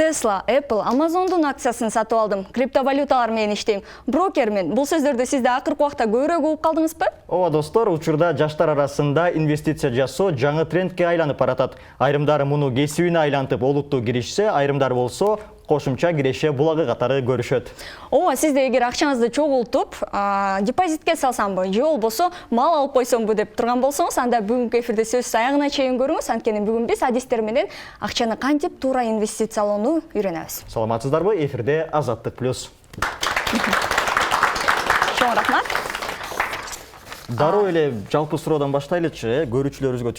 Tesla, Apple, Amazon'un акциясын сатып алдым. Криптовалюталар менен иштейм. Брокермен. Бул сөздөрдү сиз да акыркы убакта көбүрөөк угуп калдыңызбы? Ооба достор, учурда жаштар арасында инвестиция жасоо жаңы трендке айланып баратат. Айрымдары муну кесибине айлантып олуттуу киришсе, айрымдар болсо кошумча киреше булагы катары көрүшөт. Ооба, сиз да эгер акчаңызды чогултуп, депозитке салсамбы, же болбосо мал алып койсомбу деп турган болсоңуз, анда бүгүнкү эфирде сөзсүз аягына чейин көрүңүз. Анткени бүгүн биз адистер менен акчаны кантип туура инвестициялоону үйрөнөбүз. Саламатсыздарбы? Эфирде Азаттык плюс. Чоң рахмат. Дароо эле жалпы суроодан баштайлычы, көрүүчүлөрүбүзгө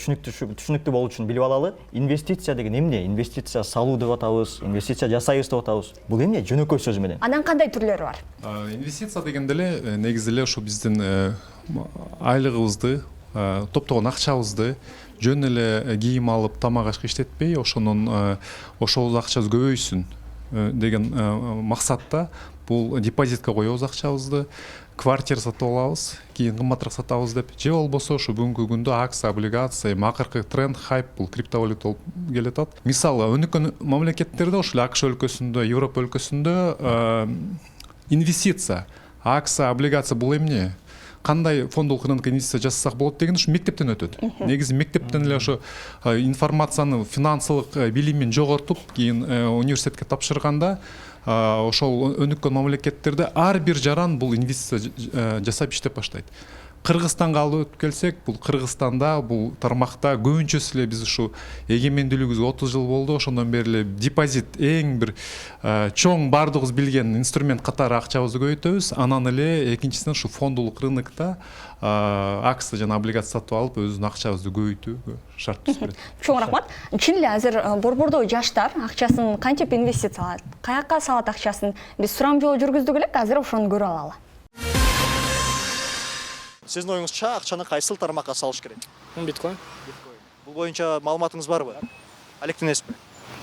түшүнүктүү болуу үчүн билип алалы. Инвестиция деген эмне? Инвестиция салуу деп атабыз, инвестиция жасайбыз деп атабыз. Бул эмне? Жөнөкөй сөз менен. Анан кандай түрлөрү бар? Инвестиция дегенде эле негизи эле ушу биздин айлыгыбызды, топтогон акчабызды жөн эле кийим алып, тамак ашка иштетпей, ошол акчабыз көбөйсүн деген максатта бул депозитке коебуз акчабызды, квартира сатып алабыз, кийин кымбатыраак сатабыз деп. Же болбосо ушу бүгүнкү күндө акция, облигация, акыркы тренд, хайп бул криптовалюта болуп келатат. Мисалы, өнүккөн мамлекеттерде, ошол АКШ өлкөсүндө, Европа өлкөсүндө инвестиция, акция, облигация бул эмне? Кандай фондолук рынокко инвестиция жасасак болот деген ушу мектептен өтөт. Негизи мектептен эле ошо информацияны, финансылык билимин жогортуп, кийин университетке тапшырганда ошол өнүккөн мамлекеттерде ар бир жаран бул инвестиция жасап иштеп баштайт. Кыргызстанга алып өтүп келсек, бул Кыргызстанда, бул тармакта көбүнчөсү эле биз ушу эгемендүүлүгүбүзгө 30 жыл болду, ошондон бери эле депозит эң бир чоң бардыгыбыз билген инструмент катары акчабызды көбөйтөбүз. Анан эле экинчисинен ушу фондулук рынокто акция жана облигация сатып алып, өзүнүн акчабызды көбөйтүүгө шарт түзүп берет. Чоң рахмат. Чын эле азыр борбордо жаштар акчасын кантип инвестициялайт? Каякка салат акчасын? Биз сурам жолу жүргүздүк элек, азыр ошону көрүп алалы. Сиздин оюңузча акчаны кайсыл тармакка салыш керек? Биткоин? Бул боюнча маалыматыңыз барбы? Алектенесизби?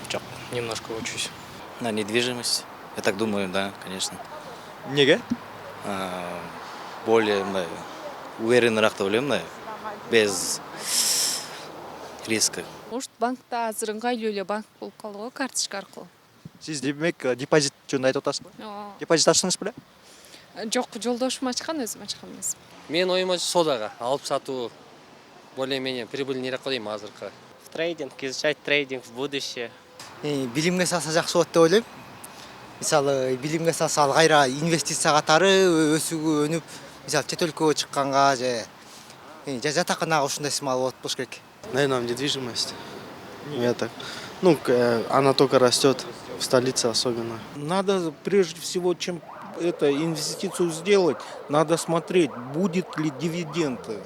Жок, немножко учусь. На недвижимость, я так думаю, да, конечно. Неге? Более уверенныйраак деп ойлойм, без риска. Может, банкта азыр ыңгайлуу эле банк болуп калды го, карточка аркылуу. Сиз демек депозит жөнүндө айтып атасызбы? Депозит ачтыңыз беле? Жок, жолдошум ачкан, өзүм ачкан эмес. Мен оюма содага алып сатуу более-менее прибыльнейраак дейм азыркы. В трейдинг, изучать трейдинг в будущее. Билимге салса жакшы болот деп ойлойм. Мисалы, билимге салса ал кайра инвестиция катары өсүүгө өнүп, мисалы чет өлкөгө чыкканга же жатаканага ушундай сымал болуш керек. Наверное, в недвижимость. Я так. Она только растет, в столице особенно. Надо прежде всего, чем инвестицию сделать, надо смотреть, будет ли дивиденды.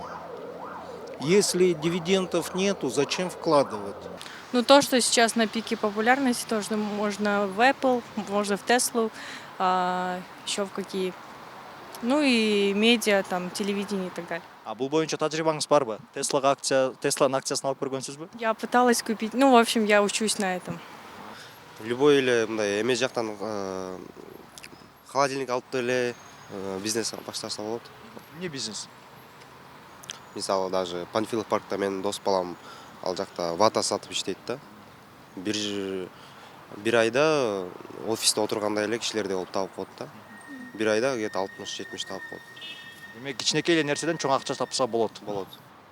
Если дивидендов нету, зачем вкладывать? Ну, то, что сейчас на пике популярности, тоже можно в Apple, можно в Tesla, еще в какие. Ну и медиа, там, телевидение и так далее. А бул боюнча тажрыйбаңыз барбы? Тесланын акциясын алып көргөнсүзбү? Я пыталась купить, в общем, я учусь на этом. Любой эле мындай эмес жактан холодильник алып эле бизнес баштаса болот. Эмне бизнес? Мисалы, даже Панфилов паркта менин дос балам ал жакта вата сатып иштейт да. Бир айда офисте отургандай эле кишилерди болуп табып коет да. Бир айда где-то 60-70 табып коет. Демек кичинекей эле нерседен чоң акча тапса болот.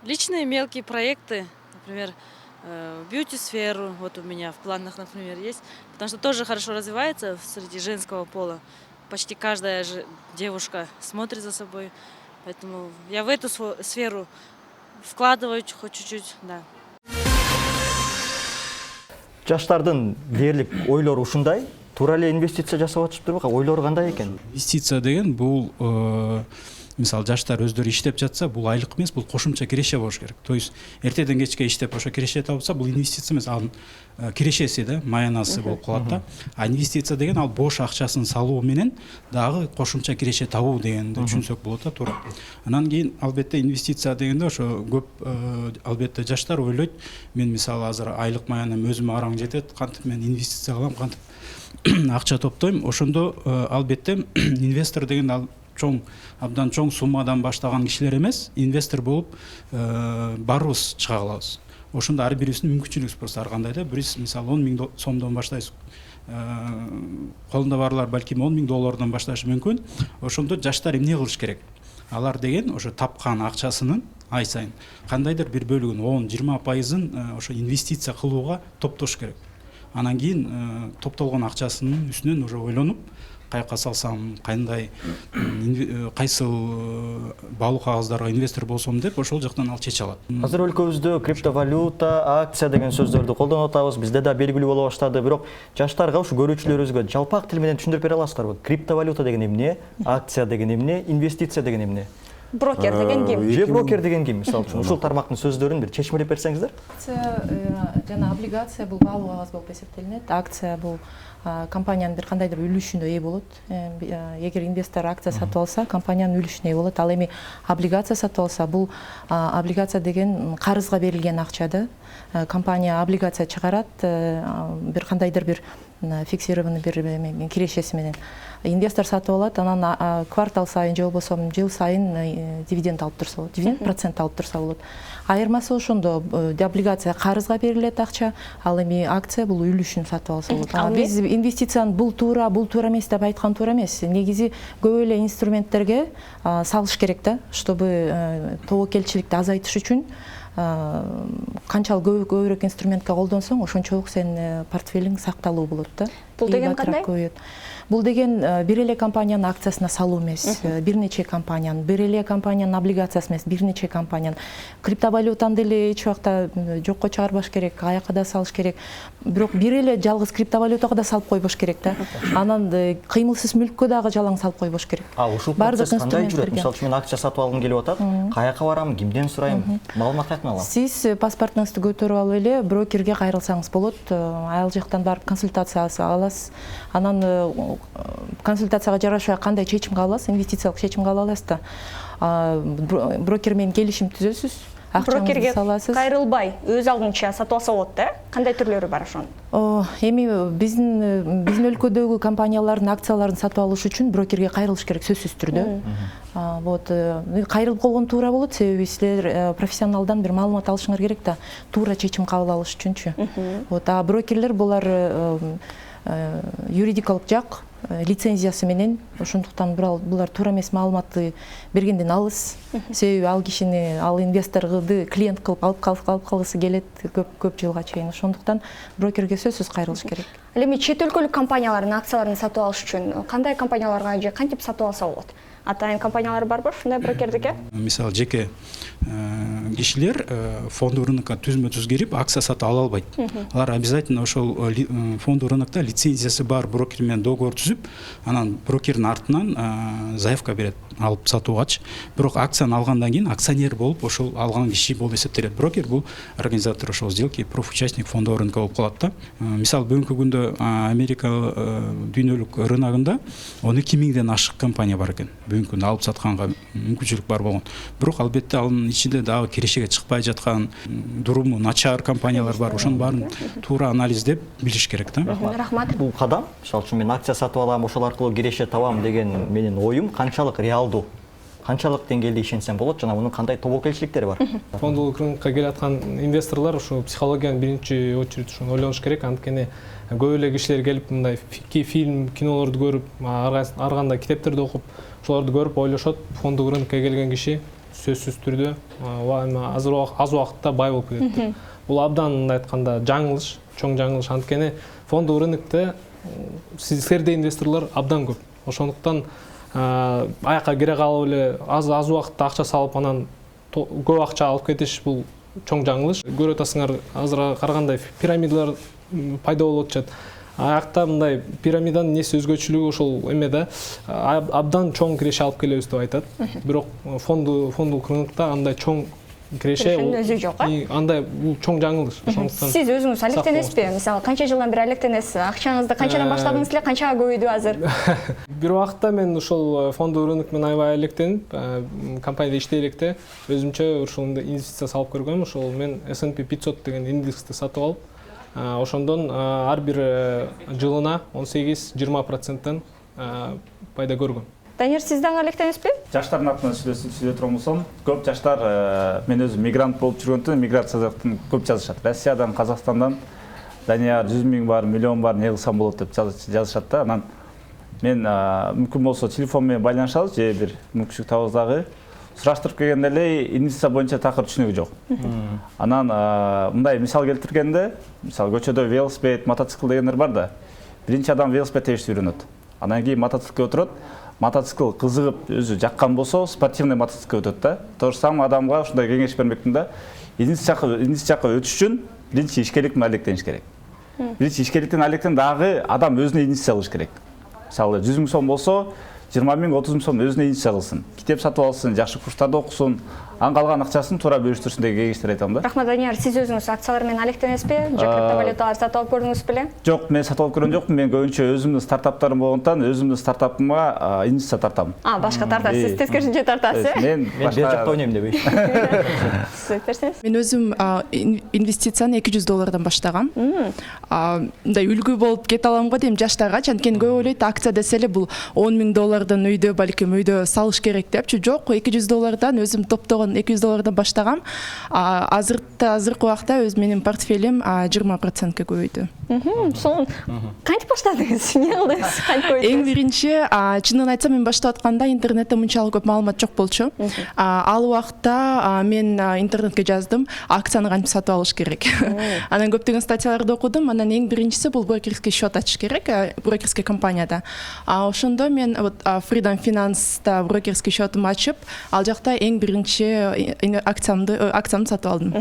Личные мелкие проекты, например, бьюти-сферу, вот у меня в планах, например, есть, потому что тоже хорошо развивается среди женского пола. Почти каждая девушка смотрит за собой, поэтому я в эту сферу вкладываю хоть чуть-чуть, да. Жаштардын дээрлик ойлору ушундай, туура эле инвестиция жасап атышыптырбы? Ойлору кандай экен? Инвестиция деген бул мисалы жаштар өздөрү иштеп жатса, бул айлык эмес, бул кошумча киреше болуш керек. То есть эртеден кечке иштеп ошо киреше табылса, бул инвестиция эмес, ал кирешеси да, маянасы болуп калат да. А инвестиция деген ал бош акчасын салуу менен дагы кошумча киреше табуу дегенди түшүнсөк болот да, туура. Анан кийин албетте инвестиция дегенде ошо көп албетте жаштар ойлойт, мен мисалы азыр айлык маяным өзүмө араң жетет, кантип мен инвестиция кылам, кантип акча топтойм. Ошондо албетте инвестор деген ал абдан чоң суммадан баштаган кишилер эмес, инвестор болуп баарыбыз чыга алабыз. Ошондо ар бирибиздин мүмкүнчүлүгүбүз просто ар кандай да. Бириз мисалы 10 000 сомдон баштайбыз. колунда барлар балким $10,000 башташы мүмкүн. Ошондо жаштар эмне кылыш керек? Алар деген ошо тапкан акчасынын ай сайын кандайдыр бир бөлүгүн 10-20% ошо инвестиция кылууга топтош керек. Анан кийин топтолгон акчасынын үстүнөн уже ойлонуп, каяка салсам, кайсыл баалуу кагаздарга инвестор болсом деп ошол жактан ал чече алат. Азыр өлкөбүздө криптовалюта, акция деген сөздөрдү колдонуп атабыз. Бизде да белгилүү боло баштады. Бирок жаштарга, ушу көрүүчүлөрүбүзгө жалпак тил менен түшүндүрүп бере аласыздарбы? Криптовалюта деген эмне? Акция деген эмне? Инвестиция деген эмне? Брокер деген ким? Же брокер деген ким? Мисалы үчүн ушул тармактын сөздөрүн бир чечмелеп берсеңиздер. Акция жана облигация бул баалуу кагаз болуп эсептелинет. Акция бул компаниянын бир кандайдыр үлүшүнө ээ болот. Эгер инвестор акция сатып алса, компаниянын үлүшүнө ээ болот. Ал эми облигация сатып алса, бул облигация деген карызга берилген акча да. Компания облигация чыгарат, бир кандайдыр бир фиксированный бир кирешеси менен. Инвестор сатып алат, анан квартал сайын же болбосо жыл сайын дивиденд алып турса болот, дивиденд процент алып турса болот. Айырмасы ошондо облигация карызга берилет акча, ал эми акция бул үлүшүн сатып алса болот. Биз инвестицияны бул туура эмес деп айткан туура эмес. Негизи көп эле инструменттерге салыш керек да, чтобы тобокелчиликти азайтыш үчүн канчалык көбүрөөк инструментке колдонсоң, ошончолук сенин портфелиң сакталуу болот да. Бул деген кандай? Бул деген бир эле компаниянын акциясына салуу эмес, бир нече компаниянын, бир эле компаниянын облигациясы эмес, бир нече компаниянын. Криптовалютаны деле эч убакта жокко чыгарбаш керек, каяка да салыш керек. Бирок бир эле жалгыз криптовалютага да салып койбош керек да. Анан кыймылсыз мүлккө дагы жалаң салып койбош керек. Ушул процесс кандай жүрөт? Мисалы үчүн мен акча сатып алгым келип атат, каяка барам, кимден сурайм, маалымат каяктан алам? Сиз паспортуңузду көтөрүп алып эле брокерге кайрылсаңыз болот. Ал жактан барып консультация аласыз. Анан консультацияга жараша кандай чечим кабыл аласыз, инвестициялык чечим кабыл аласыз да. Брокер менен келишим түзөсүз. Брокерге кайрылбай өз алдынча сатып алса болот да? Кандай түрлөрү бар ошонун? Эми биздин өлкөдөгү компаниялардын акцияларын сатып алыш үчүн брокерге кайрылыш керек сөзсүз түрдө. Вот кайрылып болгон туура болот, себеби силер профессионалдан бир маалымат алышыңар керек да, туура чечим кабыл алыш үчүнчү. Вот брокерлер булар юридикалык жак лицензиясы менен, ошондуктан булар туура эмес маалыматты бергенден алыс. Себеби ал кишини, ал инвесторду клиент кылып алып калгысы келет көп жылга чейин. Ошондуктан брокерге сөзсүз кайрылыш керек. Ал эми чет өлкөлүк компаниялардын акцияларын сатып алыш үчүн кандай компанияларга же кантип сатып алса болот? Атайын компаниялар барбы ушундай брокердикке? Мисалы жеке кишилер фонддук рынокко түзмө-түз кирип акция сатып ала албайт. Алар обязательно ошол фонддук рынокто лицензиясы бар брокер менен договор түзүп, анан брокердин артынан заявка берет алып сатуугачы. Бирок акцияны алгандан кийин акционер болуп ошол алган киши болуп эсептелет. Брокер бул организатор ошол сделки, профучастник фонддук рынокко болуп калат да. Мисалы бүгүнкү күндө Америка дүйнөлүк рыногунда 12,000ден ашык компания бар экен. Бүгүнкү күндө алып сатканга мүмкүнчүлүк бар болгон. Бирок албетте анын ичинде дагы кирешеге чыкпай жаткан дуруму начар компаниялар бар. Ошонун баарын туура анализдеп билиш керек да. Рахмат. Бул кадам, мисалы үчүн мен акция сатып алам, ошол аркылуу киреше табам деген менин оюм канчалык реалдуу? Канчалык деңгээлде ишенсем болот жана мунун кандай тобокелчиликтери бар? Фонддук рынокко келаткан инвесторлор ушу психологияны биринчи очередь ушуну ойлонуш керек. Анткени көп эле кишилер келип мындай фильм, кинолорду көрүп, ар кандай китептерди окуп, ошолорду көрүп ойлошот, фонддук рынокко келген киши сөзсүз түрдө аз убакытта бай болуп кетет. Бул абдан мындай айтканда жаңылыш, чоң жаңылыш. Анткени фонддук рынокто сиздерде инвесторлор абдан көп. Ошондуктан аяка кире калып эле аз убакытта акча салып анан көп акча алып кетиш бул чоң жаңылыш. Көрүп атасыңар, азыр карагандай пирамидалар пайда болуп атышат. Аякта мындай пирамиданын несі өзгөчөлүгү ошол эме да, абдан чоң киреше алып келебиз деп айтат. Бирок фонддук рынокто андай чоң киреше өзү жок, андай бул чоң жаңылыш. Сиз өзүңүз алектенесизби? Мисалы, канча жылдан бери алектенесиз? Акчаңызды канчадан баштадыңыз эле, канчага көбөйдү азыр? Бир убакта мен ошол фонддук рынок менен аябай алектенип, компанияда иштей электе өзүмчө ошол инвестиция салып көргөм. Ошол мен S&P 500 деген индексти сатып алып, ошондон ар бир жылына 18-20%тан пайда көргөм. Данияр, сиз дагы алектенесизби? Жаштардын атынан сүйлөй турган болсом, көп жаштар мен өзүм мигрант болуп жүргөндөн миграциядан көп жазышат. Россиядан, Казакстандан Данияр 100 000 бар, миллион бар, не кылсам болот деп жазышат да. Анан мен мүмкүн болсо телефон менен байланышабыз, же бир мүмкүнчүлүк табабыз дагы. Сураштырып келгенде эле инвестиция боюнча такыр түшүнүгү жок. Анан мындай мисал келтиргенде, мисалы көчөдө велосипед, мотоцикл дегендер бар да. Биринчи адам велосипед тебишти үйрөнөт. Анан кийин мотоциклге отурат. Мотоцикл кызыгып өзү жаккан болсо, спортивный мотоциклге өтөт да. То же самое адамга ушундай кеңеш бермекмин да. Инвестицияга өтүш үчүн биринчи ишкерликтен алектениш керек. Биринчи ишкерликтен алектен дагы адам өзүнө инвестиция кылыш керек. Мисалы 100 000 сом болсо, 20 000, 30 000 сом өзүнө инвестиция кылсын. Китеп сатып алсын, жакшы курстарда окусун, анан калган акчасын туура бөлүштүрсүн деген кеңештер айтам да. Рахмат, Данияр, сиз өзүңүз акциялар менен алектенесизби? Же криптовалюталар сатып алып көрдүңүз беле? Жок, мен сатып алып көргөн жокмун. Мен көбүнчө өзүмдүн стартаптарым болгондон өзүмдүн стартапыма инвестиция тартам. Башка тартасыз, сиз тескерисинче тартасыз. Мен бул жакта ойнойм деп Сиз айтып Мен өзүм инвестицияны $200 баштагам. Мындай үлгү болуп кете алам го дейм жаштарга, анткени көп ойлойт акция десе эле бул $10 000 өйдө, балким өйдө салыш керек депчи. Жок, $200 өзүм топтогон $200 баштагам. Азыркы убакта өз менин портфелим 20%ке көбөйдү. Сонун кантип баштадыңыз? Эмне кылдыңыз? Кантип көбөйдүңүз? Эң биринчи, чынын айтсам, мен баштап атканда интернетте мынчалык көп маалымат жок болчу. Ал убакта мен интернетке жаздым, акцияны кантип сатып алыш керек. Анан көптөгөн статьяларды окудум. Анан эң биринчиси бул брокерский счет ачыш керек, брокерский компанияда. Ошондо мен Freedom Finance'да брокерский счетум ачып, ал жакта эң биринчи акциямды сатып алдым.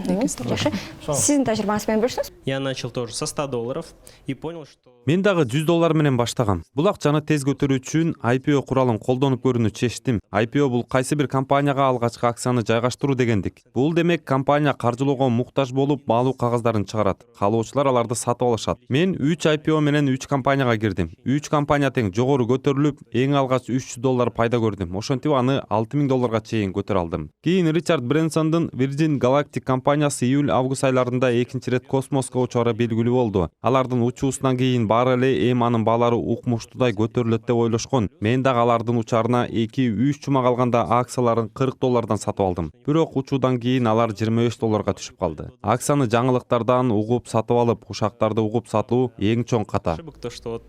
Сиздин тажрыйбаңыз менен бөлүшсүңүз? Я начал тоже со $100 и понял, что... Мен дагы $100 менен баштагам. Бул акчаны тез көтөрүү үчүн IPO куралын колдонуп көрүүнү чечтим. IPO бул кайсы бир компанияга алгачкы акцияны жайгаштыруу дегендик. Бул демек компания каржылоого муктаж болуп, маалуу кагаздарын чыгарат. Каалоочулар аларды сатып алышат. Мен 3 IPO менен 3 компанияга кирдим. 3 компания тең жогору көтөрүлүп, эң алгач $300 пайда көрдүм. Ошентип аны $6000 чейин көтөрө алдым. Кийин Ричард Брэнсондун Virgin Galactic компаниясы июль-август айларында экинчи ирет космоско учары белгилүү болду. Алардын учуусунан кийин баары эле анын баалары укмуштуудай көтөрүлөт деп ойлошкон. Мен дагы алардын учарына 2-3 жума калганда акцияларын $40 сатып алдым. Бирок учуудан кийин алар $25 түшүп калды. Акцияны жаңылыктардан угуп сатып алып, ушактарды угуп сатуу эң чоң ката. То, что вот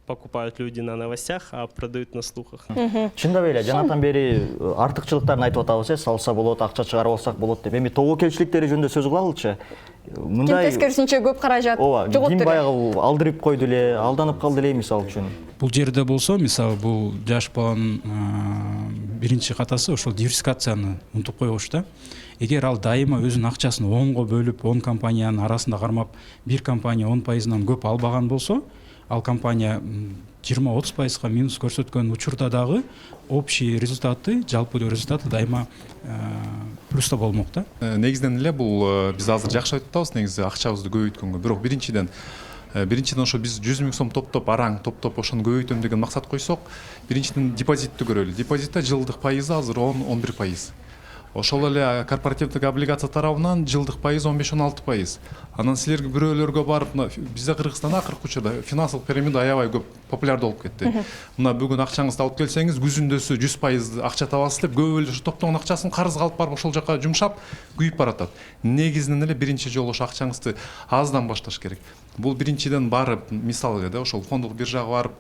покупают люди на новостях, а продают на слухах. Чындап эле жанатан бери артыкчылыктарын айтып атабыз, салса болот, акча чыгарып алсак болот деп. Эми тобокелчиликтери жөнүндө сөз кылалычы. Ким тескерисинче көп каражат жоготту. Ким баягы алдырып койду эле, алданып калды эле мисалы үчүн. Бул жерде болсо, мисалы бул жаш баланын биринчи катасы ошол диверсификацияны унутуп койгуш да. Эгер ал дайыма өзүнүн акчасын 10го бөлүп, 10 компаниянын арасында кармап, бир компания 10%-нан көп албаган болсо, ал компания 20-30%га минус көрсөткөн учурда дагы общий результаты, жалпы результаты дайыма плюста болмок да. Негизинен эле бул биз азыр жакшы айтып атабыз, негизи акчабызды көбөйткөнгө. Бирок биринчиден ошо биз 100 000 сом топтоп, араң топтоп ошону көбөйтөм деген максат койсок, биринчиден депозитти көрөлү. Депозитте жылдык пайызы азыр 10-11%. Ошол эле корпоративдик облигация тарабынан жылдык пайыз 15-16%. Анан силерге бирөөлөргө барып, бизде Кыргызстанда акыркы учурда финансылык пирамида аябай көп популярдуу болуп кетти. Мына бүгүн акчаңызды алып келсеңиз, күзүндөсү 100% акча табасыз деп, көп эле топтогон акчасын карызга алып барып ошол жака жумшап, күйүп баратат. Негизинен эле биринчи жолу ошо акчаңызды аздан башташ керек. Бул биринчиден барып, мисалга да, ошол фонддук биржага барып,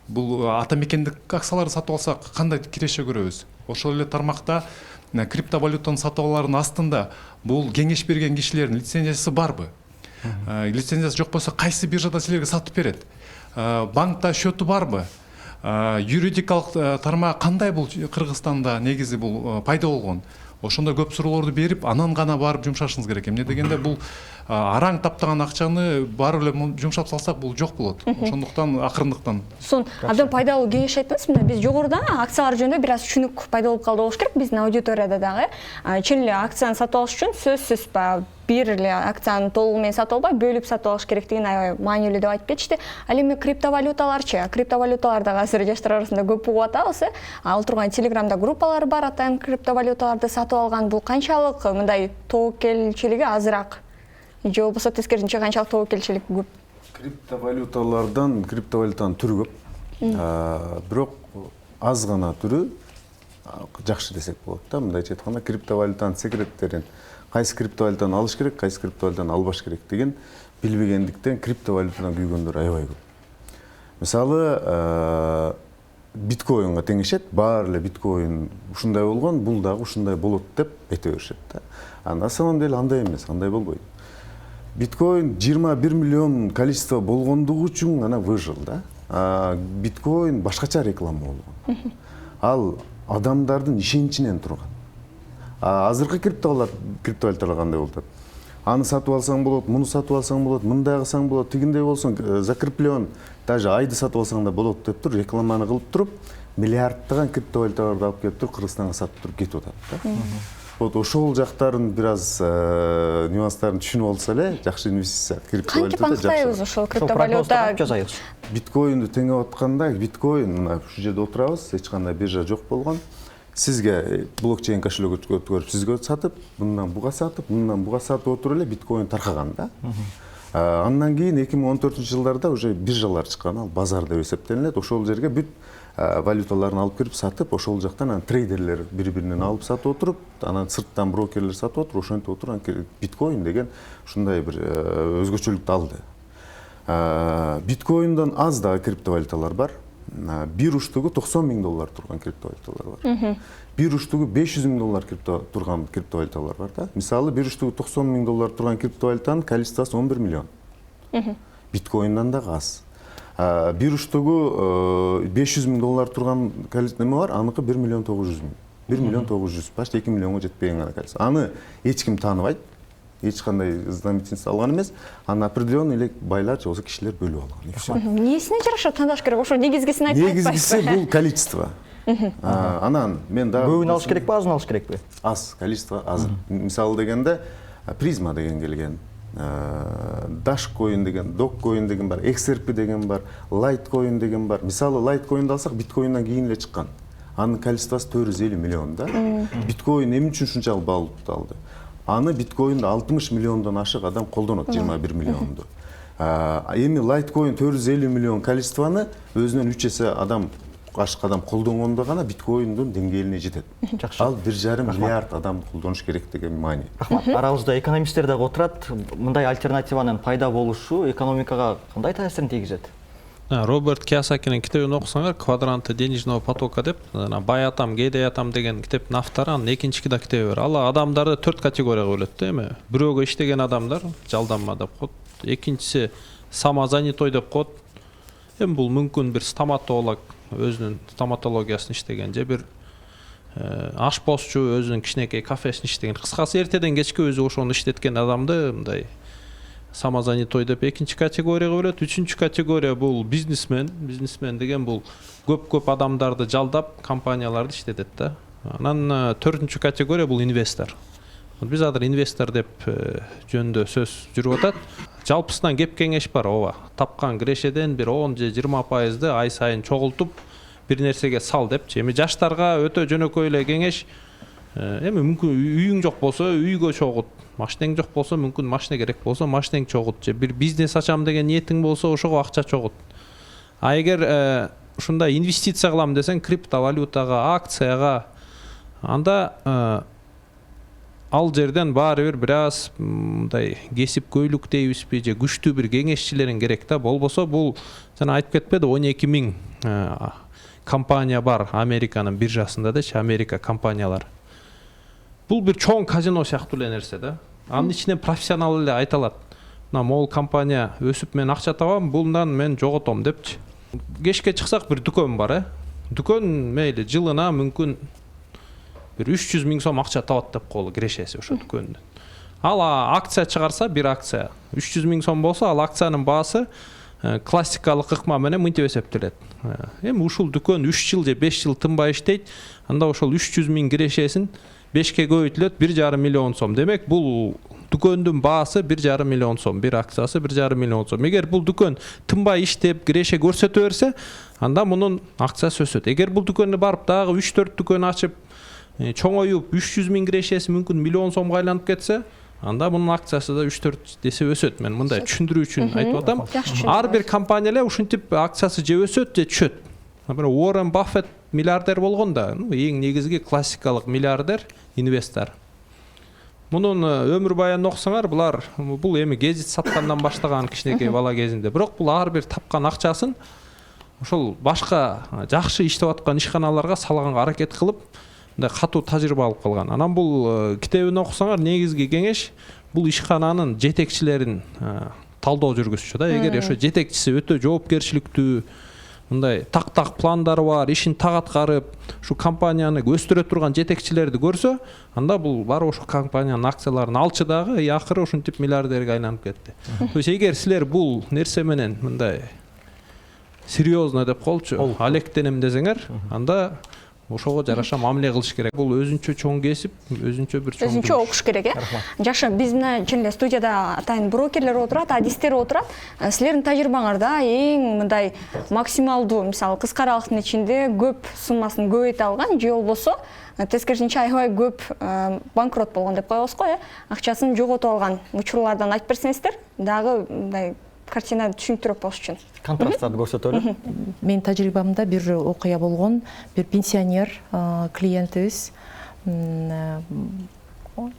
бул ата мекендик акцияларды сатып алсак кандай киреше көрөбүз? Ошол эле тармакта криптовалютаны сатып алуулардын астында бул кеңеш берген кишилердин лицензиясы барбы? Лицензиясы жок болсо кайсы биржада силерге сатып берет? Банкта счету барбы? Юридикалык тармак кандай бул Кыргызстанда негизи бул пайда болгон? Ошондой көп суроолорду берип, анан гана барып жумшашыңыз керек. Эмне дегенде бул араң таптаган акчаны барып эле жумшап салсак бул жок болот. Ошондуктан акырындыктан. Абдан пайдалуу кеңеш айттыңыз. Мына биз жогоруда акциялар жөнүндө бир аз түшүнүк пайда болуп калды болуш керек биздин аудиторияда дагы. Чын эле акцияны сатып алыш үчүн сөзсүз бир эле акцияны толугу менен сатып албай, бөлүп сатып алыш керектигин аябай маанилүү деп айтып кетишти. Ал эми криптовалюталарчы? Криптовалюталар дагы азыр жаштар арасында көп угуп атабыз. Ал турган Телеграмда группалар бар, атайын криптовалюталарды сатып алган. Бул канчалык мындай тобокелчилиги азыраак? Же болбосо тескерисинче канчалык тобокелчилик көп? Криптовалютанын түрү көп. Бирок аз гана түрү жакшы десек болот да. Мындайча айтканда, криптовалютанын секреттерин, кайсы криптовалютаны алыш керек, кайсы криптовалютаны албаш керек деген билбегендиктен криптовалютадан күйгөндөр аябай көп. Мисалы, биткоинга теңешет, баары эле биткоин ушундай болгон, бул дагы ушундай болот деп айта беришет да. А на самом деле андай эмес, андай болбойт. Биткоин 21 миллион количество болгондугу үчүн гана выжил да. А биткоин башкача реклама болгон. Ал адамдардын ишеничинен турган. Азыркы криптовалюталар кандай болот? Аны сатып алсаң болот, муну сатып алсаң болот, мындай кылсаң болот, тигиндей болсоң закреплен, даже айды сатып алсаң да болот деп туруп рекламаны кылып туруп, миллиарддаган криптовалюталарды алып келип туруп Кыргызстанга сатып туруп кетип атат да. Вот ошол жактарын бир аз нюанстарын түшүнүп алса эле, жакшы инвестиция Кантип аныктайбыз ошол криптовалюта жазайбыз. Биткоинду теңеп атканда, биткоин мына ушул жерде отурабыз, эч кандай биржа жок болгон. Сизге блокчейн кошелек көрүп, сизге сатып, мындан буга сатып, мындан буга сатып отуруп эле биткоин таркаган да. Андан кийин 2014-жылдарда уже биржалар чыккан, ал базар деп эсептелинет. Ошол жерге бүт валюталарын алып кирип сатып, ошол жактан трейдерлер бири-биринен алып сатып отуруп, анан сырттан брокерлер сатып отуруп, ошентип отуруп, биткоин деген ушундай бир өзгөчөлүктү алды. Биткоиндан аз дагы криптовалюталар бар. Bir uçtuğu $90.000 turgan kriptovalutalar var. Bir uçtuğu $500.000 turgan kriptovalutalar var da. Misali bir uçtuğu $90.000 turgan kriptovalutanın kolичествоsu 11 milyon. Bitcoin'dan da az. Bir uçtuğu $500.000 turgan neme var? Anıkı 1.900.000. 1.900.000. Başta 2 milyona жетпеген гана количество. Аны эч ким тааныбайт. Эч кандай знаменитость алган эмес. Аны определенный эле байлар же кишилер бөлүп алган. Эмнесине жараша тандаш керек? Ошо негизгисин айтып атпайсызбы? Негизгиси бул количество. Анан мен дагы көбүн алыш керекпи, азын алыш керекпи? Аз, количество аз. Мисалы дегенде Призма деген келген, Dashcoin деген, Dogecoin деген бар, XRP деген бар, Litecoin деген бар. Мисалы Litecoin'ди алсак, биткоинден кийин эле чыккан. Анын количествосу 450 миллион да. Биткоин эмне үчүн ушунчалык баалуулукту алды? Аны биткоинди 60 миллиондон ашык адам колдонот, 21 миллионду. Эми Litecoin 450 миллион количествону өзүнөн 3 эсе адам ашык адам колдонгондо гана биткоиндин деңгээлине жетет. Ал 1,5 миллиард адам колдонуш керек деген маани. Арабызда экономисттер дагы отурат. Мындай альтернативанын пайда болушу экономикага кандай таасирин тийгизет? Роберт Кийосакинин китебин окусаңар, «Квадранты денежного потока» деп, бай атам, кедей атам деген китептин автору, анын экинчи китеби бар. Ал адамдарды 4 категорияга бөлөт да, эми. Бирөөгө иштеген адамдар, жалданма деп коет. Экинчиси самозанятой деп коет. Эми бул мүмкүн бир стоматолог, өзүнүн стоматологиясын иштеген же бир ашпозчу, өзүнүн кичинекей кафесин иштеген. Кыскасы эртеден кечке өзү ошону иштеткен адамды мындай самозанятой деп экинчи категорияга бөлөт. Үчүнчү категория бул бизнесмен. Бизнесмен деген бул көп адамдарды жалдап, компанияларды иштетет да. Анан төртүнчү категория бул инвестор. Биз азыр инвестор деп жөнүндө сөз жүрүп атат. Жалпысынан кеп кеңеш бар, ооба. Тапкан кирешеден бир 10 же 20% ай сайын чогултуп, бир нерсеге сал депчи. Эми жаштарга өтө жөнөкөй эле кеңеш. Эми мүмкүн үйүң жок болсо, үйгө чогут. Машинең жок болсо, мүмкүн машина керек болсо, машинең чогут. Же бир бизнес ачам деген ниетиң болсо, ошого акча чогут. А эгер ушундай инвестиция кылам десең, криптовалютага, акцияга, анда ал жерден баары бир аз мындай кесип көйлүк дейбизби же күчтүү бир кеңешчилериң керек да. Болбосо бул жана айтып кетпеди, 12.000 компания бар Американын биржасында дечи, Америка компаниялар. Бул бир чоң казино сыяктуу эле нерсе да. Анын ичинен профессионал эле айта алат. Мына могул компания өсүп мен акча табам, булдан мен жоготом депчи. Кечке чыксак бир дүкөн бар, Дүкөн мейли жылына мүмкүн бир 300 000 сом акча табат деп коелу кирешеси ошо дүкөндөн. Ал акция чыгарса, бир акция 300 000 сом болсо, ал акциянын баасы классикалык ыкма менен мынтип эсептелет. Эми ушул дүкөн 3 жыл же 5 жыл тынбай иштейт. Анда ошол 300 000 кирешесин 5ке көбөйтүлөт, 1,5 миллион сом. Демек бул дүкөндүн баасы 1,5 миллион сом, бир акциясы 1,5 миллион сом. Эгер бул дүкөн тынбай иштеп, киреше көрсөтө берсе, анда мунун акциясы өсөт. Эгер бул дүкөндү барып дагы 3-4 дүкөн ачып, чоңоюп 300 000 кирешеси мүмкүн миллион сомго айланып кетсе, анда мунун акциясы да 3-4 десе өсөт. Мен мындай түшүндүрүү үчүн айтып атам. Ар бир компания эле ушинтип акциясы же өсөт, же түшөт. Уоррен Баффет миллиардер болгон да, эң негизги классикалык миллиардер, инвестор. мунун өмүр баянын окусаңар, бул эми гезит саткандан баштаган кичинекей бала кезинде. Бирок бул ар бир тапкан акчасын ошол башка жакшы иштеп аткан ишканаларга салганга аракет кылып, мындай катуу тажрыйба алып калган. Анан бул китебин окусаңар, негизги кеңеш бул ишкананын жетекчилерин талдоо жүргүзчү да. Эгер ошо жетекчиси өтө жоопкерчиликтүү, мындай так пландары бар, ишин так аткарып, ушу компанияны өстүрө турган жетекчилерди көрсө, анда бул барып ошо компаниянын акцияларын алчы дагы, акыры ушинтип миллиардерге айланып кетти. То есть эгер силер бул нерсе менен мындай серьезно деп коелучу, алектенем десеңер, анда ошого жараша мамиле кылыш керек. Бул өзүнчө чоң кесип, өзүнчө бир чоң. Өзүнчө окуш керек, Жакшы, биздин чын эле студияда атайын брокерлер отурат, адистер отурат. Силердин тажрыйбаңарда эң мындай максималдуу, мисалы, кыска аралыктын ичинде көп суммасын көбөйтө алган же болбосо тескерисинче аябай көп банкрот болгон деп коебуз го, акчасын жоготуп алган учурлардан айтып берсеңиздер, дагы мындай картина түшүнүктүүрөөк болуш үчүн. Контрасттарды көрсөтөлү. Менин тажрыйбамда бир окуя болгон, бир пенсионер клиентибиз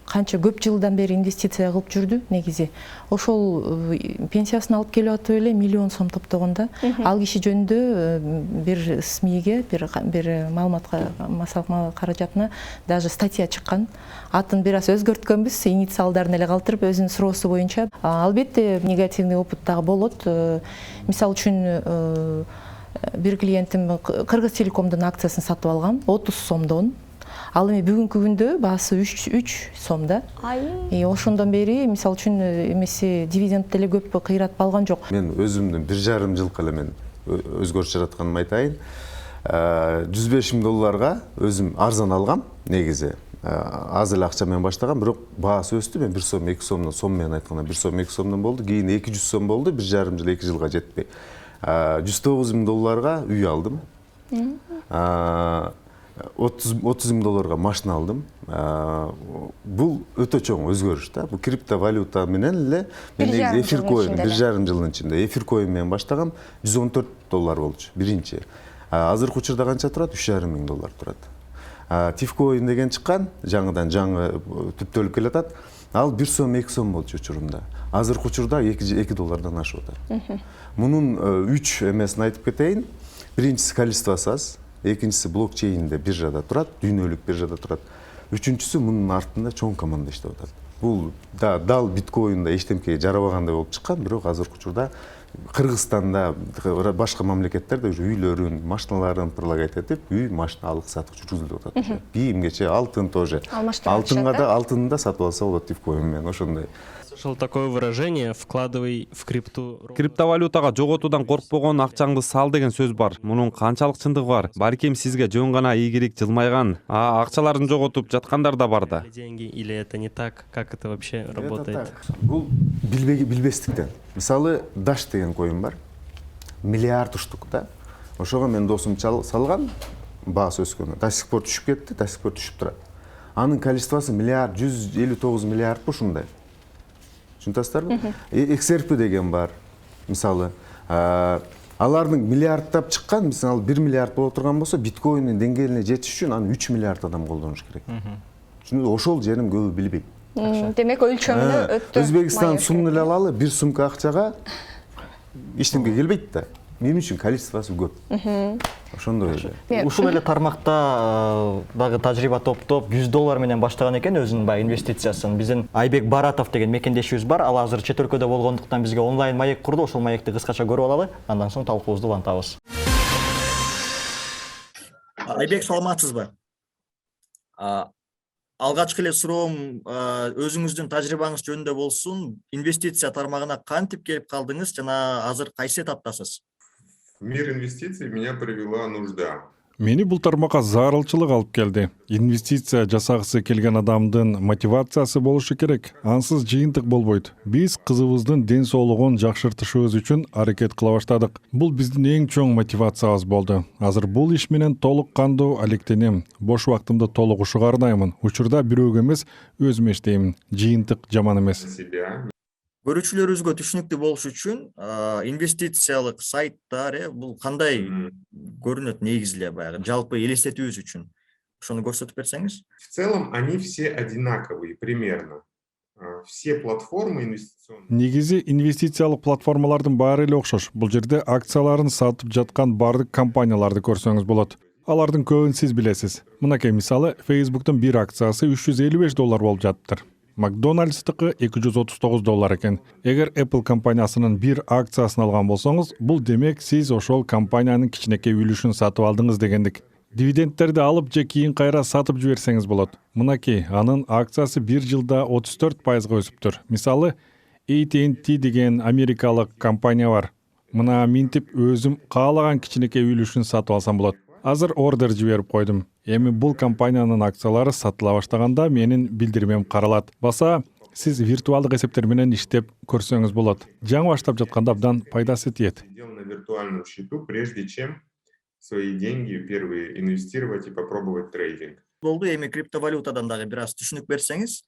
канча көп жылдан бери инвестиция кылып жүрдү негизи. Ошол пенсиясын алып келип атып эле миллион сом топтогон да. Ал киши жөнүндө бир СМИге, бир маалыматка, массалык каражатына даже статья чыккан. Атын бир аз өзгөрткөнбүз, инициалдарын эле калтырып, өзүнүн суроосу боюнча. Албетте негативный опыт дагы болот. Мисалы үчүн бир клиентим Кыргыз Телекомдун акциясын сатып алган 30 сомдон. Ал эми бүгүнкү күндө баасы 3 сом да. Ошондон бери мисалы үчүн эмеси дивиденд деле көп кыйратып алган жок. Мен өзүмдүн 1,5 жылкы эле мен өзгөрүш жаратканымды айтайын. $105,000 өзүм арзан алгам негизи. Аз эле акча менен баштагам, бирок баасы өстү. Мен 1 сом, 2 сомдон, сом менен айтканда 1 сом, 2 сомдон болду. Кийин 200 сом болду, 1,5 жыл, 2 жылга жетпей. $109,000 үй алдым. $30,000 машина алдым. Бул өтө чоң өзгөрүш да. Бул криптовалюта менен эле мен эфир коин 1,5 жылдын ичинде эфир коин менен баштагам, $114 болчу биринчи. Азыркы учурда канча турат? $3,500 турат. Тифкоин деген чыккан, жаңы түптөлүп келатат. Ал 1 сом, 2 сом болчу учурунда. Азыркы учурда $2 ашып атат. Мунун 3 эмесин айтып кетейин. Биринчиси количествосы аз. Экинчиси блокчейнде биржада турат, дүйнөлүк биржада турат. Үчүнчүсү мунун артында чоң команда иштеп атат. Бул дал биткоинде эчтемкеге жарабагандай болуп чыккан, бирок азыркы учурда Кыргызстанда, башка мамлекеттерде уже үйлөрүн, машиналарын предлагать этип, үй машина алык сатык жүргүзүлүп атат. Кийимгече, алтын тоже. Алтын да сатып алса болот тифкоин менен, ошондой. Слышал такое выражение: вкладывай в крипту. Криптовалютага жоготуудан коркпогон акчаңды сал деген сөз бар. Мунун канчалык чындыгы бар? Балким сизге жөн гана ийгилик жылмайган, акчаларын жоготуп жаткандар да бар да. Деньги или это не так? Как это вообще работает? Бул билбестиктен. Мисалы, Dash деген коин бар. Миллиард уштук да. Ошого мен досум салган, баасы өскөн. До сих пор түшүп кетти, до сих пор түшүп турат. Анын количествосы миллиард, 159 миллиард ушундай. Түшүнтасыздарбы? XRP деген бар. Мисалы, алардын миллиардтап чыккан, мисалы 1 миллиард боло турган болсо, биткоиндин деңгээлине жетиш үчүн аны 3 миллиард адам колдонуш керек. Ошол жерин көбү билбейт. Демек өлчөмүнө өтө. Өзбекстан сумун эле алалы, 1 сумка акчага эчтемке келбейт да. Мен үчүн количествосы көп. Ошондой эле. Ушул эле тармакта дагы тажрыйба топтоп $100 менен баштаган экен өзүнүн баягы инвестициясын. Биздин Айбек Баратов деген мекендешибиз бар. Ал азыр чет өлкөдө болгондуктан бизге онлайн маек курду. Ошол маекти кыскача көрүп алалы. Андан соң талкуубузду улантабыз. Айбек, саламатсызбы? Алгачкы эле суроом өзүңүздүн тажрыйбаңыз жөнүндө болсун. Инвестиция тармагына кантип келип калдыңыз жана азыр кайсы этаптасыз? Мир инвестиций меня привела нужда. Мени бул тармакка зарылчылык алып келди. Инвестиция жасагысы келген адамдын мотивациясы болушу керек. Ансыз жыйынтык болбойт. Биз кызыбыздын ден соолугун жакшыртышыбыз үчүн аракет кыла баштадык. Бул биздин эң чоң мотивациябыз болду. Азыр бул иш менен толук кандуу алектенем. Бош убактымды толук ушуга арнаймын. Учурда бирөөгө эмес, өзүмө иштеймин. Жыйынтык жаман эмес. Көрүүчүлөрүбүзгө түшүнүктүү болуш үчүн инвестициялык сайттар бул кандай көрүнөт негизи эле баягы жалпы элестетүүбүз үчүн? ошону көрсөтүп берсеңиз. В целом они все одинаковые примерно. Все платформы инвестиционные. Негизи инвестициялык платформалардын баары эле окшош. Бул жерде акцияларын сатып жаткан бардык компанияларды көрсөңүз болот. Алардын көбүн сиз билесиз. Мынакей мисалы, Facebooktун бир акциясы $355 болуп жатыптыр. McDonald'стыкы $239 экен. Эгер Apple компаниясынын бир акциясын алган болсоңуз, бул демек сиз ошол компаниянын кичинекей үлүшүн сатып алдыңыз дегендик. Дивидендтерди алып же кийин кайра сатып жиберсеңиз болот. Мынакей, анын акциясы бир жылда 34% өсүптүр. Мисалы, AT&T деген америкалык компания бар. Мына минтип өзүм каалаган кичинекей үлүшүн сатып алсам болот. Азыр ордер жиберип койдум. Эми бул компаниянын акциялары сатыла баштаганда менин билдирмем каралат. Баса, сиз виртуалдык эсептер менен иштеп көрсөңүз болот. Жаңы баштап жатканда абдан пайдасы тиет. На виртуальном счету, прежде чем свои деньги первые инвестировать и попробовать трейдинг. Болду, эми криптовалютадан дагы бир аз түшүнүк берсеңиз.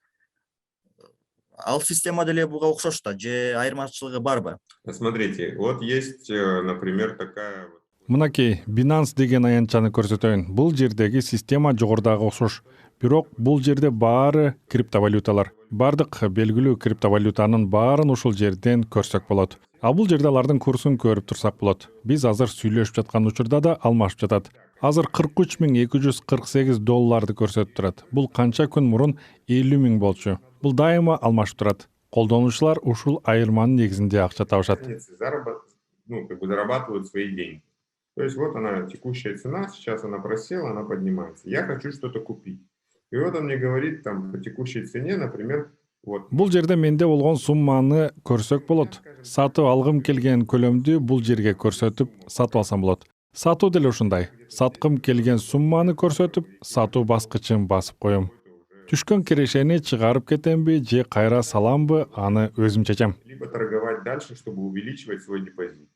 Ал система деле буга окшош да, же айырмачылыгы барбы? Смотрите, вот есть, например, такая... Мынакей, Binance деген аянтчаны көрсөтөйүн. Бул жердеги система жогорудагы окшош. Бирок бул жерде баары криптовалюталар. Бардык белгилүү криптовалютанын баарын ушул жерден көрсөк болот. А бул жерде алардын курсун көрүп турсак болот. Биз азыр сүйлөшүп жаткан учурда да алмашып жатат. Азыр $43,248 көрсөтүп турат. Бул канча күн мурун 50,000 болчу. Бул дайыма алмашып турат. Колдонуучулар ушул айырманын негизинде акча табышат. Зарабатывают свои деньги. То есть вот она, текущая цена, сейчас она просела, она поднимается. Я хочу что-то купить. И вот он мне говорит там по текущей цене, например, вот. Бул жерде менде болгон сумманы көрсөк болот. Сатып алгым келген көлөмдү бул жерге көрсөтүп сатып алсам болот. Сатуу деле ушундай. Саткым келген сумманы көрсөтүп, сатуу баскычын басып коем. Түшкөн кирешени чыгарып кетемби же кайра саламбы, аны өзүм чечем. Либо торговать дальше, чтобы увеличивать свой депозит.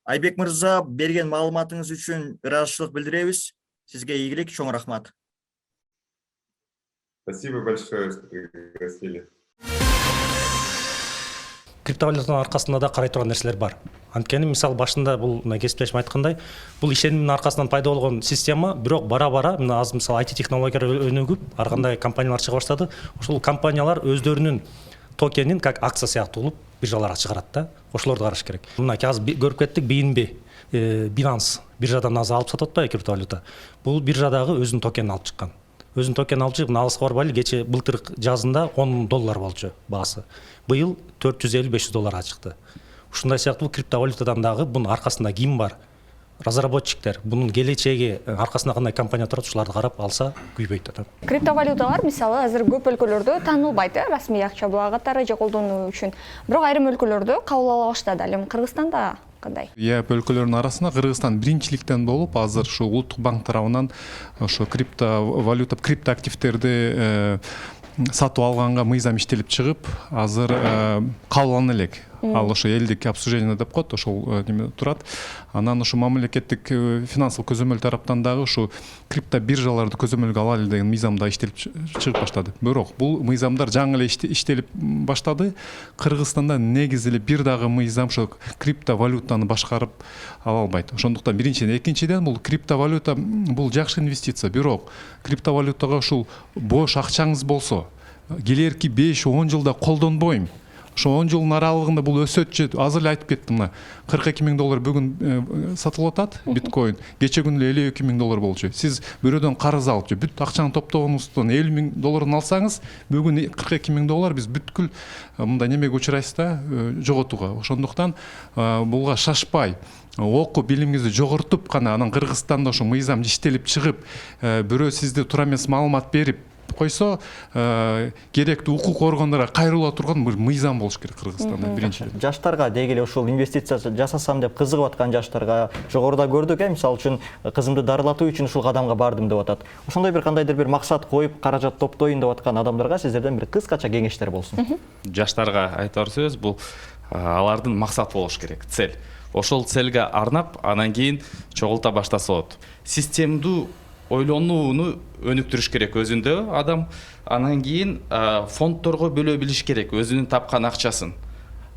Айбек мырза, берген маалыматыңыз үчүн ыраазычылык билдиребиз. Сизге ийгилик, чоң рахмат. Спасибо большое, что пригласили. Криптовалютанын аркасында да карай турган нерселер бар. Анткени мисалы башында бул кесиптешим айткандай, бул ишенимдин аркасынан пайда болгон система, бирок бара-бара мына азыр мисалы IT технологиялар өнүгүп, ар кандай компаниялар чыга баштады. Ошол компаниялар өздөрүнүн токенин как акция сыяктуу кылып биржаларга чыгарат да. Ошолорду караш керек. Мына азыр көрүп кеттик BNB, Binance биржадан азыр алып сатып атпайбы криптовалюта. Бул биржадагы өзүнүн токенин алып чыккан. Өзүнүн токенин алып чыгып, алыска барбайлы, кече былтыр жазында $10 болчу баасы. Быйыл $450-500 чыкты. Ушундай сыяктуу криптовалютадан дагы бунун аркасында ким бар? Разработчиктер, бунун келечеги аркасында кандай компания турат, ушуларды карап алса күйбөйт да. Криптовалюталар мисалы азыр көп өлкөлөрдө таанылбайт, расмий акча буга катары же колдонуу үчүн. Бирок айрым өлкөлөрдө кабыл ала баштады. Ал эми Кыргызстанда кандай? өлкөлөрдүн арасында Кыргызстан биринчиликтен болуп, азыр ушу улуттук банк тарабынан ошо криптовалюта, криптоактивтерди сатып алганга мыйзам иштелип чыгып, азыр кабыл алына элек. Ал ошо элдик обсуждение деп коет, ошол неме турат. Анан ошо мамлекеттик финансылык көзөмөл тараптан дагы ушу крипто биржаларды көзөмөлгө алалы деген мыйзам да иштелип чыгып баштады. Бирок бул мыйзамдар жаңы эле иштелип баштады. Кыргызстанда негизи эле бир дагы мыйзам ошо криптовалютаны башкарып ала албайт. Ошондуктан биринчиден, экинчиден бул криптовалюта бул жакшы инвестиция. Бирок криптовалютага ушул бош акчаңыз болсо, келерки 5-10 жылда колдонбойм. Ошо 10 жылдын аралыгында бул өсөт же, азыр эле айтып кеттим, мына $42,000 бүгүн сатылып атат биткоин, кече күнү эле $52,000 болчу. Сиз бирөөдөн карыз алып же бүт акчаны топтогонуңуздан $50,000 алсаңыз, бүгүн $42,000 биз бүткүл мындай немеге учурайсыз да, жоготууга. Ошондуктан булга шашпай, окуу билимиңизди жогортуп гана анан Кыргызстанда ошо мыйзам иштелип чыгып, бирөө сизди туура эмес маалымат берип койсо, керектүү укук органдарга кайрыла турган бир мыйзам болуш керек Кыргызстанда биринчиден. Жаштарга дегеле ушул инвестиция жасасам деп кызыгып аткан жаштарга жогоруда көрдүк, мисалы үчүн кызымды дарылатуу үчүн ушул кадамга бардым деп атат. Ошондой бир кандайдыр бир максат коюп, каражат топтоюн деп аткан адамдарга сиздерден бир кыскача кеңештер болсун. Жаштарга айтар сөз бул алардын максат болуш керек, цель. Ошол цельге арнап, анан кийин чогулта баштаса болот. Системдүү ойлонууну өнүктүрүш керек өзүндө адам, анан кийин фондторго бөлө билиш керек өзүнүн тапкан акчасын.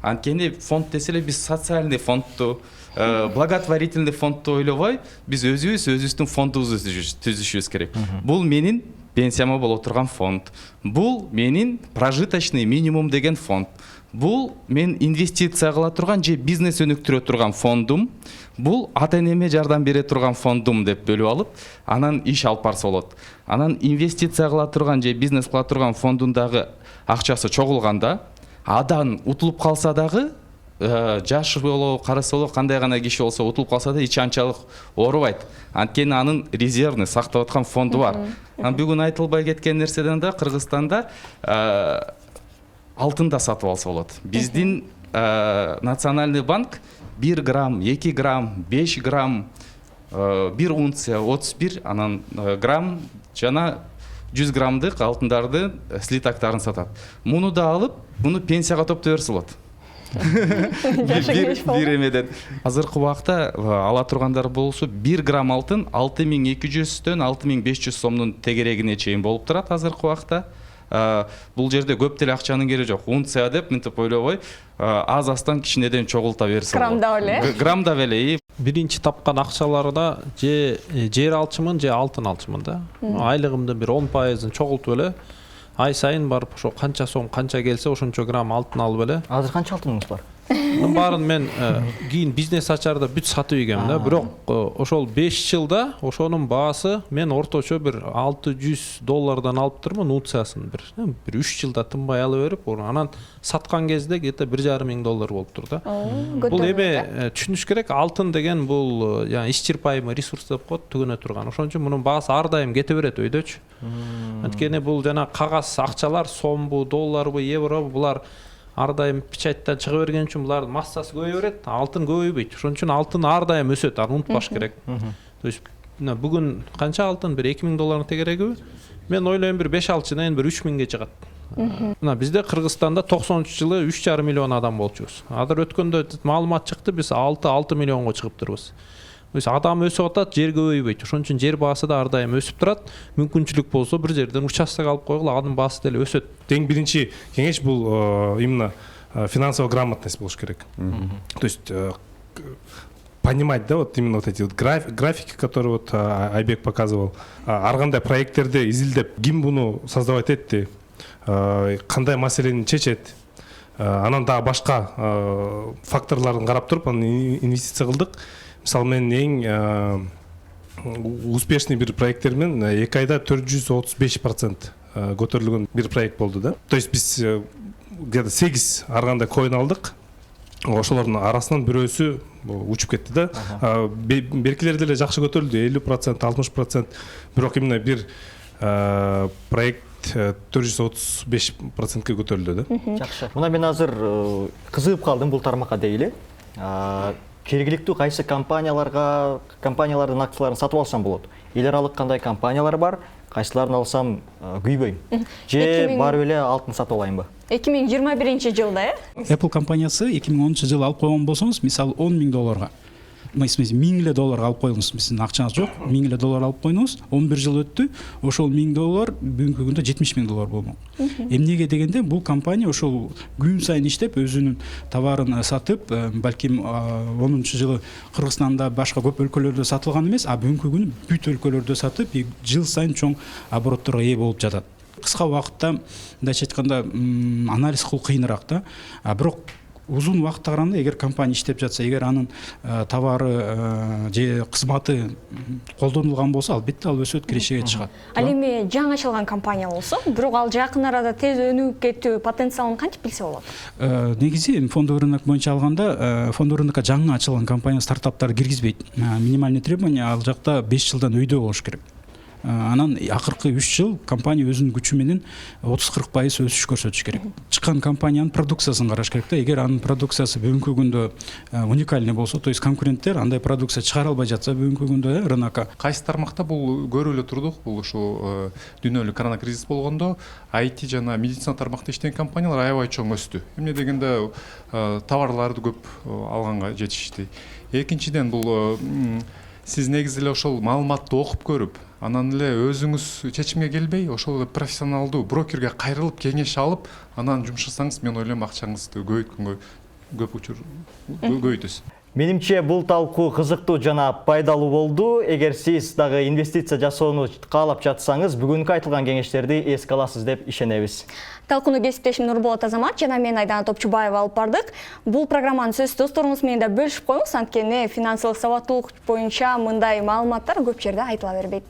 Анткени фонд десе эле биз социальный фондту, благотворительный фондду ойлобой биз өзүбүздүн фондубузду түзүшүбүз керек. Бул менин пенсияма боло турган фонд. Бул менин прожиточный минимум деген фонд. Бул мен инвестиция кыла турган же бизнес өнүктүрө турган фондум. Бул ата энеме жардам бере турган фондум деп бөлүп алып, анан иш алып барса болот. Анан инвестиция кыла турган же бизнес кыла турган фондундагы акчасы чогулганда, адан утулуп калса дагы, жаш болобу, карысы болобу, кандай гана киши болсо утулуп калса да эч анчалык оорубайт. Анткени анын резервный сактап аткан фонду бар. Анан бүгүн айтылбай кеткен нерседен да Кыргызстанда алтын да сатып алса болот. Биздин Национальный банк 1 грамм, 2 грамм, 5 грамм, 1 унция, 31, анан грамм жана 100 граммдык алтындарды слитактарын сатат. Муну да алып, муну пенсияга топтой берсе болот. Бир эмеден. Азыркы убакта ала тургандар болсо 1 грамм алтын 6200-төн 6500 сомдун тегерегине чейин болуп турат азыркы убакта. Бул жерде көп деле акчанын кереги жок. Унция деп мынтип ойлобой, аз астан кичинеден чогулта берсе болот. Граммда беле. Граммда беле. Биринчи тапкан акчаларда же жер алчымын, же алтын алчымын да. Айлыгымдын бир 10%-ын чогултуп эле ай сайын барып ошо канча сом, канча келсе ошончо грамм алтын алып эле. Азыр канча алтыныңыз бар? Мунун баарын мен кийин бизнес ачарда бүт сатып ийгем да. Бирок ошол 5 жылда ошонун баасы мен орточо бир $600 алып турмун унциясын бир 3 жылда тынбай алып берип, анан саткан кезде где-то $1,500 болуп тур да. Бул эме түшүнүш керек, алтын деген бул исчерпаемый ресурс деп коет, түгөнө турган. Ошон үчүн мунун баасы ар дайым кете берет өйдөчү. Анткени бул жана кагаз акчалар, сомбу, долларбы, евробу булар ар дайым печаттан чыга берген үчүн булардын массасы көбөйө берет, алтын көбөйбөйт. Ошон үчүн алтын ар дайым өсөт, аны унутпаш керек. То есть бүгүн канча алтын? Бир $2,000 тегерегиби? Мен ойлойм бир 5-6 жылдан бир 3,000 чыгат. Мына бизде Кыргызстанда 93-жылы 3,5 миллион адам болчубуз. Азыр өткөндө маалымат чыкты, биз 6 миллионго чыгып турбуз. То есть адам өсүп атат, жер көбөйбөйт. Ошон үчүн жер баасы да ар дайым өсүп турат. Мүмкүнчүлүк болсо бир жерден участок алып койгула, анын баасы деле өсөт. Эң биринчи кеңеш бул именно финансовая грамотность болуш керек. То есть понимать, да, вот именно вот эти вот графики, которые вот Айбек показывал, ар кандай проекттерди изилдеп, ким буну создавать этти, кандай маселени чечет, анан дагы башка факторлорун карап туруп анан инвестиция кылдык. Мисалы мен эң успешный бир проекттермен 2 айда 435% көтөрүлгөн бир проект болду да. То есть биз где-то 8 ар кандай коин алдык. Ошолордун арасынан бирөөсү учуп кетти да. Беркилер деле жакшы көтөрүлдү, 50%, 60%. Бирок именно бир проект 435%ке көтөрүлдү да. Жакшы. Мына мен азыр кызыгып калдым бул тармакка дейли. Кергиликтүү кайсы компаниялардын акцияларын сатып алсам болот? Эл аралык кандай компаниялар бар? Кайсыларын алсам күйбөйм? Же барып эле алтын сатып алайынбы? 2021-жылда, Apple компаниясы 2010-жылы алып койгон болсоңуз, мисалы $10,000 $1,000 алып коюңуз, биздин акчаңыз жок, $1,000 алып коюңуз, 11 жыл өттү, ошол $1,000 бүгүнкү күндө $70,000 болмок. Эмнеге дегенде бул компания ошол күн сайын иштеп өзүнүн товарын сатып, балким 10-жылы Кыргызстанда башка көп өлкөлөрдө сатылган эмес, бүгүнкү күнү бүт өлкөлөрдө сатып, жыл сайын чоң оборотторго ээ болуп жатат. Кыска убакытта мындайча айтканда анализ кылуу кыйыныраак да. Бирок узун убакытта караганда, эгер компания иштеп жатса, эгер анын товары же кызматы колдонулган болсо, албетте ал өсөт, кирешеге чыгат. Ал эми жаңы ачылган компания болсо, бирок ал жакын арада тез өнүгүп кетүү потенциалын кантип билсе болот? Негизи фондовый рынок боюнча алганда, фондовый рынокко жаңы ачылган компания стартаптар киргизбейт. Минимальный требование ал жакта 5 жылдан өйдө болуш керек. Анан акыркы 3 жыл компания өзүнүн күчү менен 30-40% өсүш көрсөтүш керек. Чыккан компаниянын продукциясын караш керек да. Эгер анын продукциясы бүгүнкү күндө уникальный болсо, то есть конкуренттер андай продукция чыгара албай жатса бүгүнкү күндө рынокко. Кайсы тармакта бул көрүп эле турдук, бул ушул дүйнөлүк коронакризис болгондо IT жана медицина тармакта иштеген компаниялар аябай чоң өстү. Эмне дегенде товарларды көп алганга жетишти. Экинчиден бул сиз негизи эле ошол маалыматты окуп көрүп, анан эле өзүңүз чечимге келбей, ошол профессионалдуу брокерге кайрылып кеңеш алып, анан жумуш жасасаңыз, мен ойлойм акчаңызды көбөйткөнгө көп учур көбөйтөсүз. Менимче бул талкуу кызыктуу жана пайдалуу болду. Эгер сиз дагы инвестиция жасоону каалап жатсаңыз, бүгүнкү айтылган кеңештерди эске аласыз деп ишенебиз. Талкууну кесиптешим Нурболот Азамат жана мен Айдана Топчубаева алып бардык. Бул программанын сөз досторуңуз менен да бөлүшүп коюңуз, анткени финансылык сабаттуулук боюнча мындай маалыматтар көп жерде айтыла бербейт.